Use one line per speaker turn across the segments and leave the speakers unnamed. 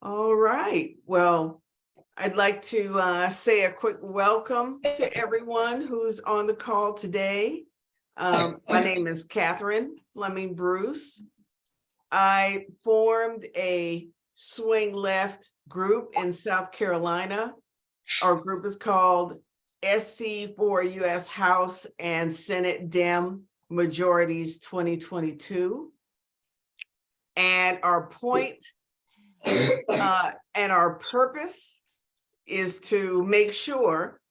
All right. Well, I'd like to say a quick welcome to everyone who's on the call today. My name is Catherine Fleming Bruce. I formed a swing left group in South Carolina. Our group is called SC for U.S. House and Senate Dem Majorities 2022. And our point and our purpose is to make sure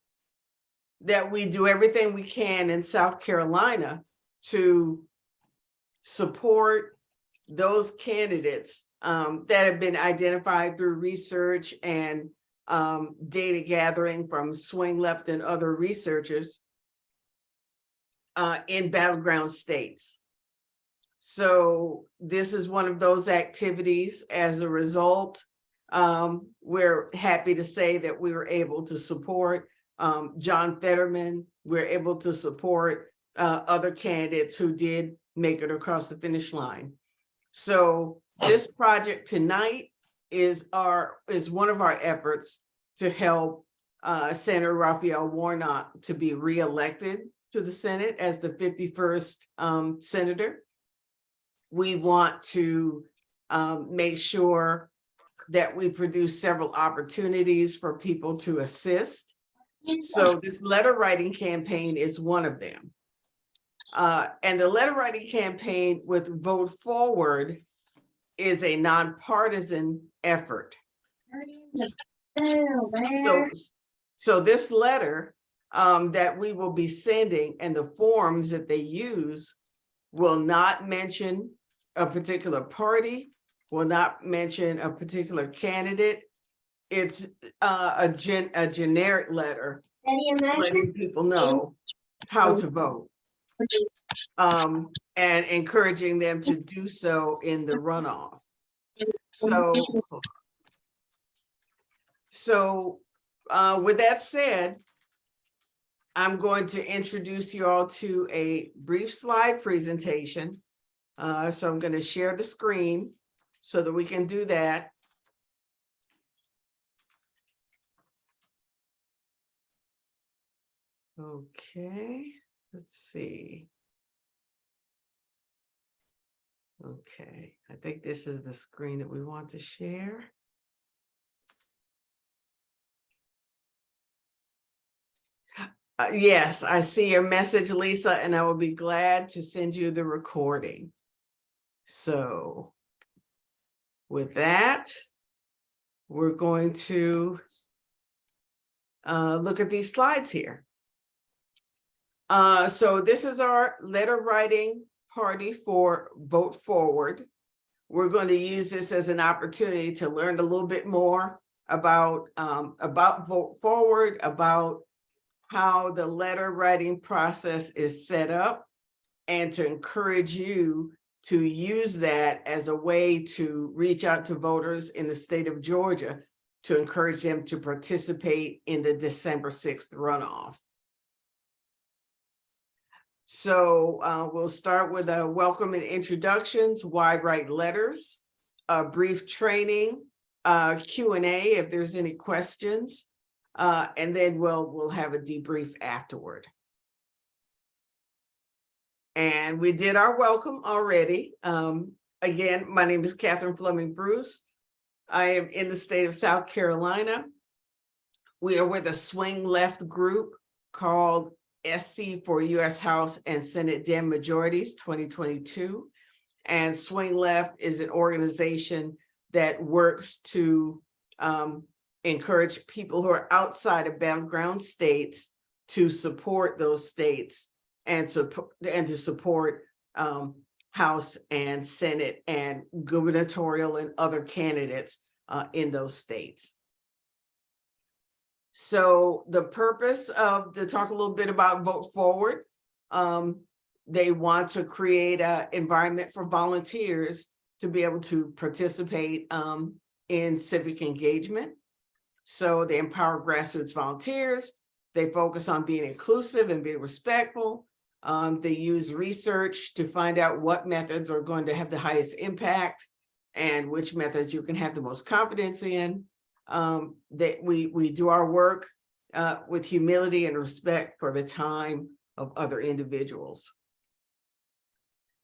that we do everything we can in South Carolina to support those candidates that have been identified through research and data gathering from Swing Left and other researchers in battleground states. So this is one of those activities. As a result, we're happy to say that we were able to support John Fetterman. We're able to support other candidates who did make it across the finish line. So this project tonight is one of our efforts to help Senator Raphael Warnock to be reelected to the Senate as the 51st senator. We want to make sure that we produce several opportunities for people to assist. So this letter writing campaign is one of them. And the letter writing campaign with Vote Forward is a nonpartisan effort. So this letter that we will be sending and the forms that they use will not mention a particular party, will not mention a particular candidate. It's a generic letter letting people know how to vote and encouraging them to do so in the runoff. So with that said, I'm going to introduce you all to a brief slide presentation. So I'm going to share the screen so that we can do that. Okay, let's see. Okay, I think this is the screen that we want to share. Yes, I see your message, Lisa, and I will be glad to send you the recording. So with that, we're going to look at these slides here. So this is our letter writing party for Vote Forward. We're going to use this as an opportunity to learn a little bit more about Vote Forward, about how the letter writing process is set up, and to encourage you to use that as a way to reach out to voters in the state of Georgia to encourage them to participate in the December 6th runoff. So we'll start with a welcome and introductions, why write letters, a brief training, Q&A if there's any questions, and then we'll have a debrief afterward. And we did our welcome already. Again, my name is Catherine Fleming Bruce. I am in the state of South Carolina. We are with a swing left group called SC for U.S. House and Senate Dem Majorities 2022. And Swing Left is an organization that works to encourage people who are outside of battleground states to support those states and to support House and Senate and gubernatorial and other candidates in those states. So the purpose to talk a little bit about Vote Forward, they want to create an environment for volunteers to be able to participate in civic engagement. So they empower grassroots volunteers. They focus on being inclusive and being respectful. They use research to find out what methods are going to have the highest impact. and which methods you can have the most confidence in. That we do our work with humility and respect for the time of other individuals.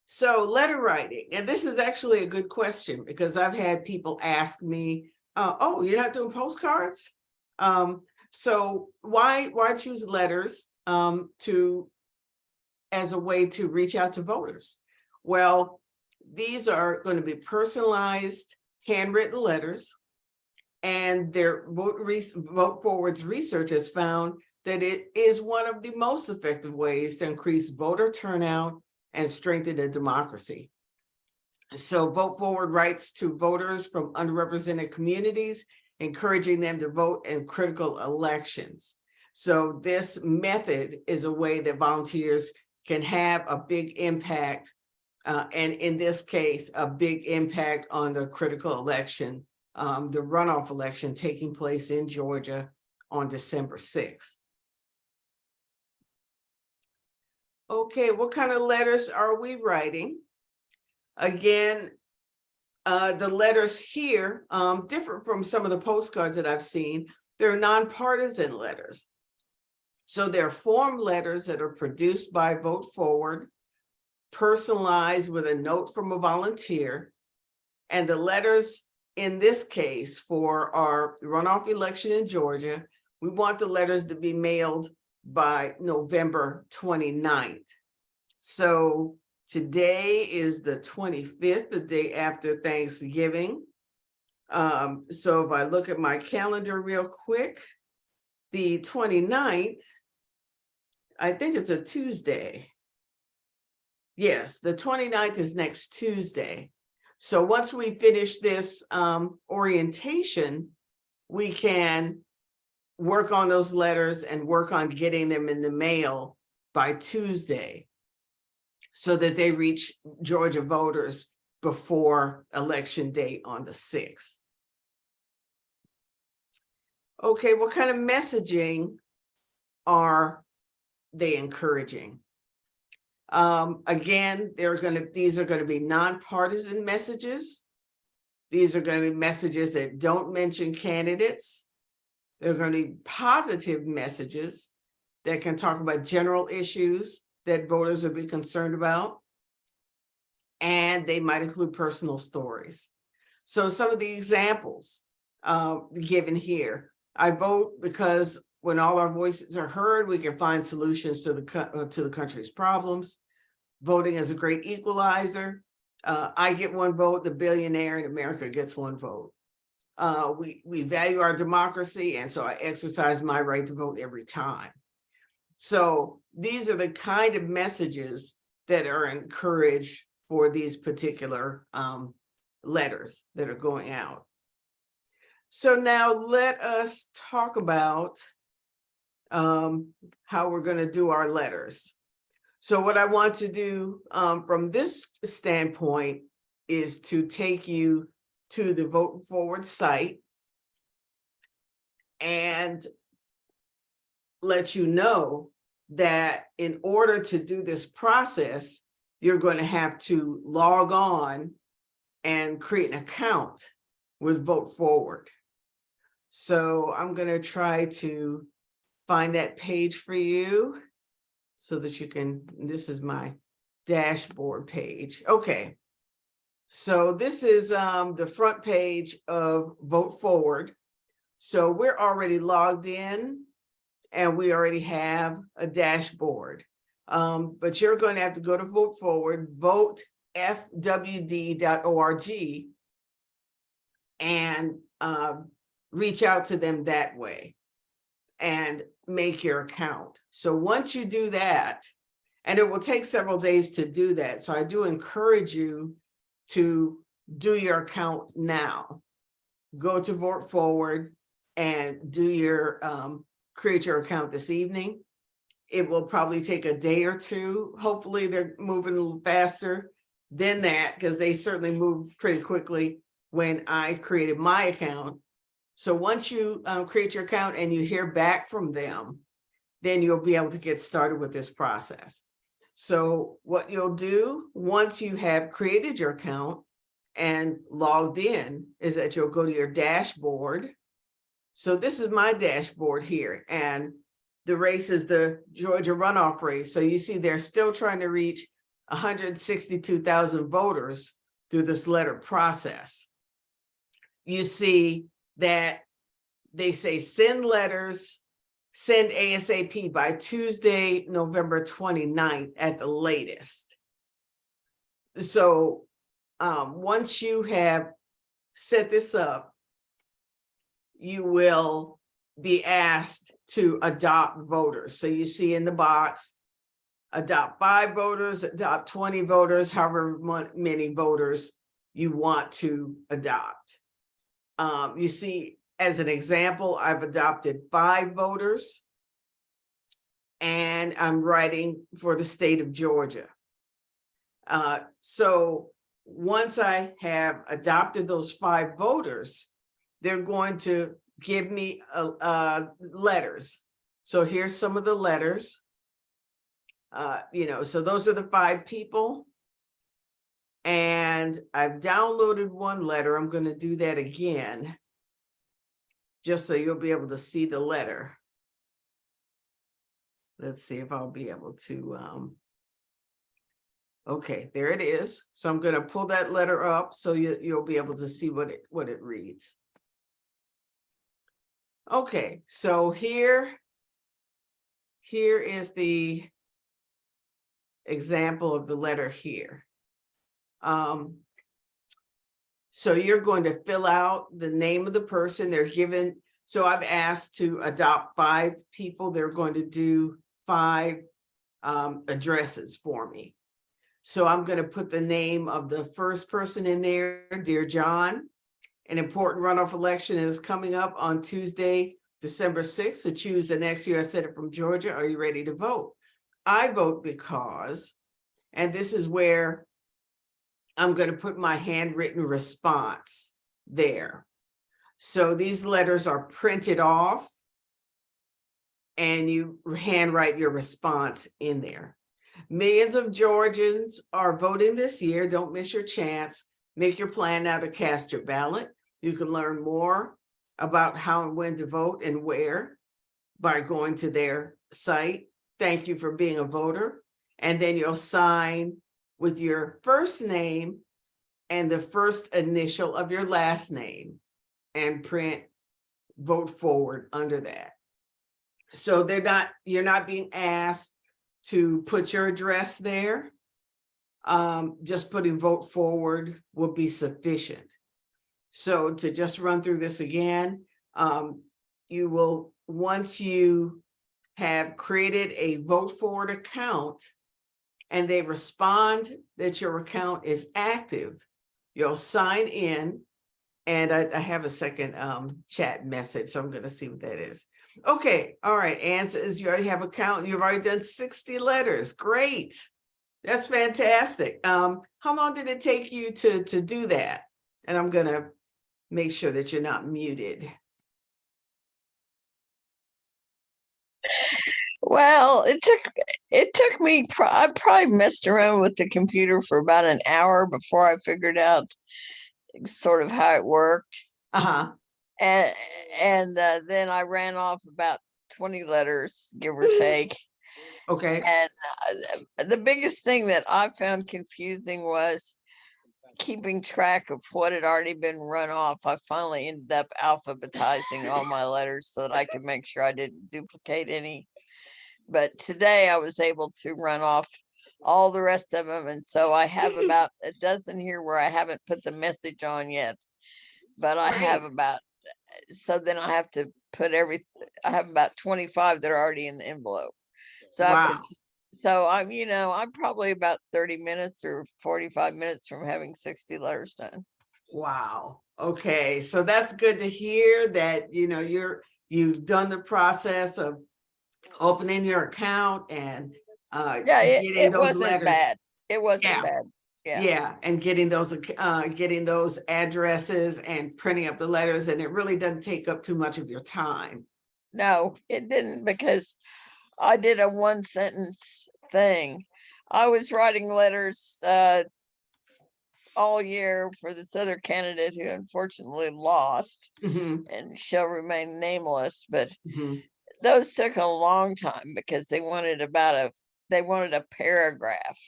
So letter writing, and this is actually a good question because I've had people ask me, oh, you're not doing postcards? So why choose letters as a way to reach out to voters? Well, these are going to be personalized handwritten letters, and their Vote Forward's research has found that it is one of the most effective ways to increase voter turnout and strengthen the democracy. So Vote Forward writes to voters from underrepresented communities, encouraging them to vote in critical elections. So this method is a way that volunteers can have a big impact, and in this case, a big impact on the critical election, the runoff election taking place in Georgia on December 6th. Okay, what kind of letters are we writing? Again, the letters here differ from some of the postcards that I've seen. They're nonpartisan letters. So they're form letters that are produced by Vote Forward, personalized with a note from a volunteer. And the letters in this case for our runoff election in Georgia, we want the letters to be mailed by November 29th. So today is the 25th, the day after Thanksgiving. So if I look at my calendar real quick, the 29th, I think it's a Tuesday. Yes, the 29th is next Tuesday. So once we finish this orientation, we can work on those letters and work on getting them in the mail by Tuesday so that they reach Georgia voters before election day on the 6th. Okay, what kind of messaging are they encouraging? Again, these are going to be nonpartisan messages. These are going to be messages that don't mention candidates. They're going to be positive messages that can talk about general issues that voters will be concerned about. And they might include personal stories. So some of the examples given here: I vote because when all our voices are heard, we can find solutions to the country's problems. Voting is a great equalizer. I get one vote, the billionaire in America gets one vote. We value our democracy, and so I exercise my right to vote every time. So these are the kind of messages that are encouraged for these particular letters that are going out. So now let us talk about how we're going to do our letters. So what I want to do from this standpoint is to take you to the Vote Forward site and let you know that in order to do this process, you're going to have to log on and create an account with Vote Forward. So I'm going to try to find that page for you so that you can, this is my dashboard page. Okay. So this is the front page of Vote Forward. So we're already logged in and we already have a dashboard. But you're going to have to go to Vote Forward, votefwd.org, and reach out to them that way and make your account. So once you do that, and it will take several days to do that, so I do encourage you to do your account now. Go to Vote Forward and do your create your account this evening. It will probably take a day or two. Hopefully they're moving a little faster than that, because they certainly moved pretty quickly when I created my account. So once you create your account and you hear back from them, then you'll be able to get started with this process. So what you'll do once you have created your account, and logged in is that you'll go to your dashboard. So this is my dashboard here, and the race is the Georgia runoff race. So you see they're still trying to reach 162,000 voters through this letter process. You see that they say send letters, send ASAP by Tuesday, November 29th at the latest. So once you have set this up, you will be asked to adopt voters. So you see in the box, adopt 5 voters, adopt 20 voters, however many voters you want to adopt. You see, as an example, I've adopted 5 voters, and I'm writing for the state of Georgia. So once I have adopted those 5 voters, they're going to give me letters. So here's some of the letters. So those are the 5 people. And I've downloaded one letter. I'm going to do that again, just so you'll be able to see the letter. Let's see if I'll be able to. Okay, there it is. So I'm going to pull that letter up so you'll be able to see what it reads. Okay, so here is the example of the letter here. So you're going to fill out the name of the person they're given. So I've asked to adopt 5 people. They're going to do 5 addresses for me. So I'm going to put the name of the first person in there. Dear John, an important runoff election is coming up on Tuesday, December 6th to choose the next U.S. Senate from Georgia. Are you ready to vote? I vote because, and this is where I'm going to put my handwritten response there. So these letters are printed off and you handwrite your response in there. Millions of Georgians are voting this year. Don't miss your chance. Make your plan now to cast your ballot. You can learn more about how and when to vote and where by going to their site. Thank you for being a voter. And then you'll sign with your first name and the first initial of your last name and print vote forward under that. So you're not being asked to put your address there. Just putting vote forward will be sufficient. So to just run through this again, you will, once you have created a vote forward account and they respond that your account is active, you'll sign in. And I have a second chat message, so I'm going to see what that is. Okay, all right. Ann says you already have an account. You've already done 60 letters. Great. That's fantastic. How long did it take you to do that? And I'm going to make sure that you're not muted.
Well, it took me, I probably messed around with the computer for about an hour before I figured out sort of how it worked.
Uh-huh.
And then I ran off about 20 letters, give or take.
Okay.
And the biggest thing that I found confusing was keeping track of what had already been run off. I finally ended up alphabetizing all my letters so that I could make sure I didn't duplicate any. But today I was able to run off all the rest of them. And so I have about a dozen here where I haven't put the message on yet, but I have about, so then I have to put I have about 25 that are already in the envelope. So I have to, so I'm probably about 30 minutes or 45 minutes from having 60 letters done.
Wow. Okay. So that's good to hear that, you've done the process of opening your account and
it wasn't letters. Bad. It wasn't bad.
Yeah, and getting those addresses and printing up the letters, and it really doesn't take up too much of your time.
No, it didn't, because I did a 1-sentence thing. I was writing letters all year for this other candidate who unfortunately lost
Mhm,
and shall remain nameless. But
mhm.
those took a long time because they wanted a paragraph.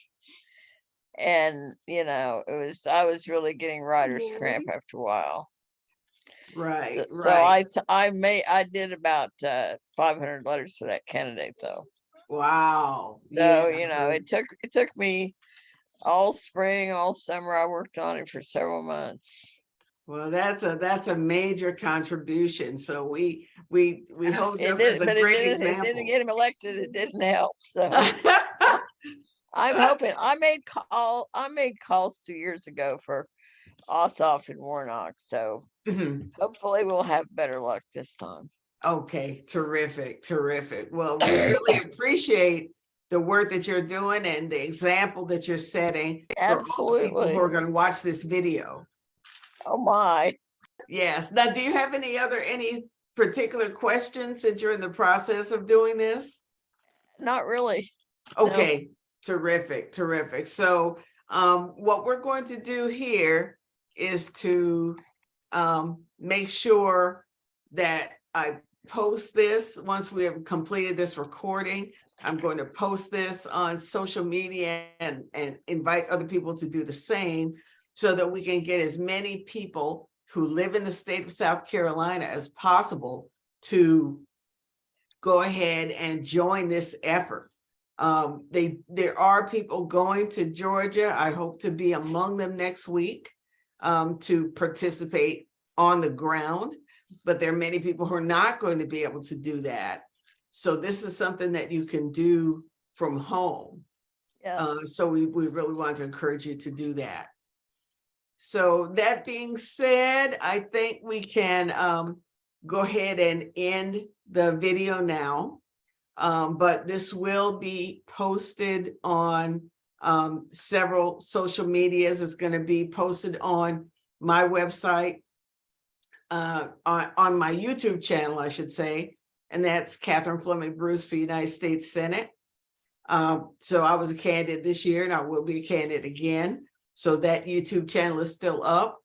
And I was really getting writer's cramp after a while.
Right,
So
right.
I did about 500 letters for that candidate though.
Wow. Yeah.
So,
So,
it took me all spring, all summer. I worked on it for several months.
well, that's a major contribution. So we hold you
It
up as
did,
a
but
great
it didn't
example.
get him elected. It didn't help. So I'm hoping I made calls 2 years ago for Ossoff and Warnock. So
Mhm.
hopefully we'll have better luck this time.
Okay, terrific, terrific. Well, we really appreciate the work that you're doing and the example that you're setting for all the people who
Absolutely.
are going to watch this video.
Oh my.
Yes. Now, do you have any particular questions since you're in the process of doing this?
Not really. No.
Okay, terrific, terrific. So what we're going to do here is to make sure that I post this once we have completed this recording. I'm going to post this on social media and invite other people to do the same so that we can get as many people who live in the state of South Carolina as possible to go ahead and join this effort. There are people going to Georgia. I hope to be among them next week to participate on the ground, but there are many people who are not going to be able to do that. So this is something that you can do from home.
Yeah.
So we really want to encourage you to do that. So that being said, I think we can go ahead and end the video now. But this will be posted on several social medias. It's going to be posted on my website, on my YouTube channel, I should say, and that's Catherine Fleming Bruce for United States Senate. So I was a candidate this year and I will be a candidate again. So that YouTube channel is still up.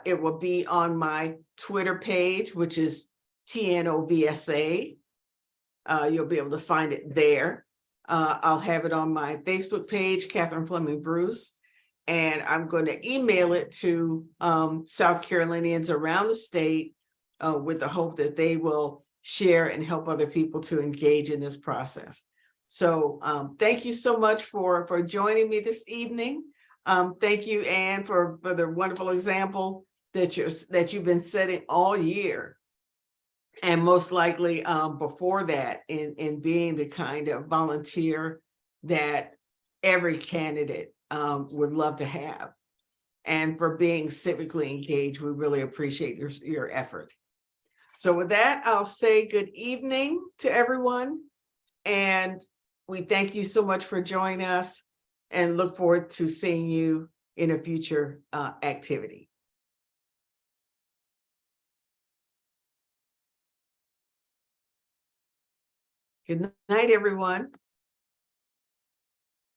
It will be on my Twitter page, which is TNOVSA. You'll be able to find it there. I'll have it on my Facebook page, Catherine Fleming Bruce, and I'm going to email it to South Carolinians around the state with the hope that they will share and help other people to engage in this process. So thank you so much for joining me this evening. Thank you, Anne, for the wonderful example that you've been setting all year. And most likely before that, in being the kind of volunteer that every candidate would love to have. And for being civically engaged, we really appreciate your effort. So with that, I'll say good evening to everyone. And we thank you so much for joining us and look forward to seeing you in a future activity. Good night, everyone.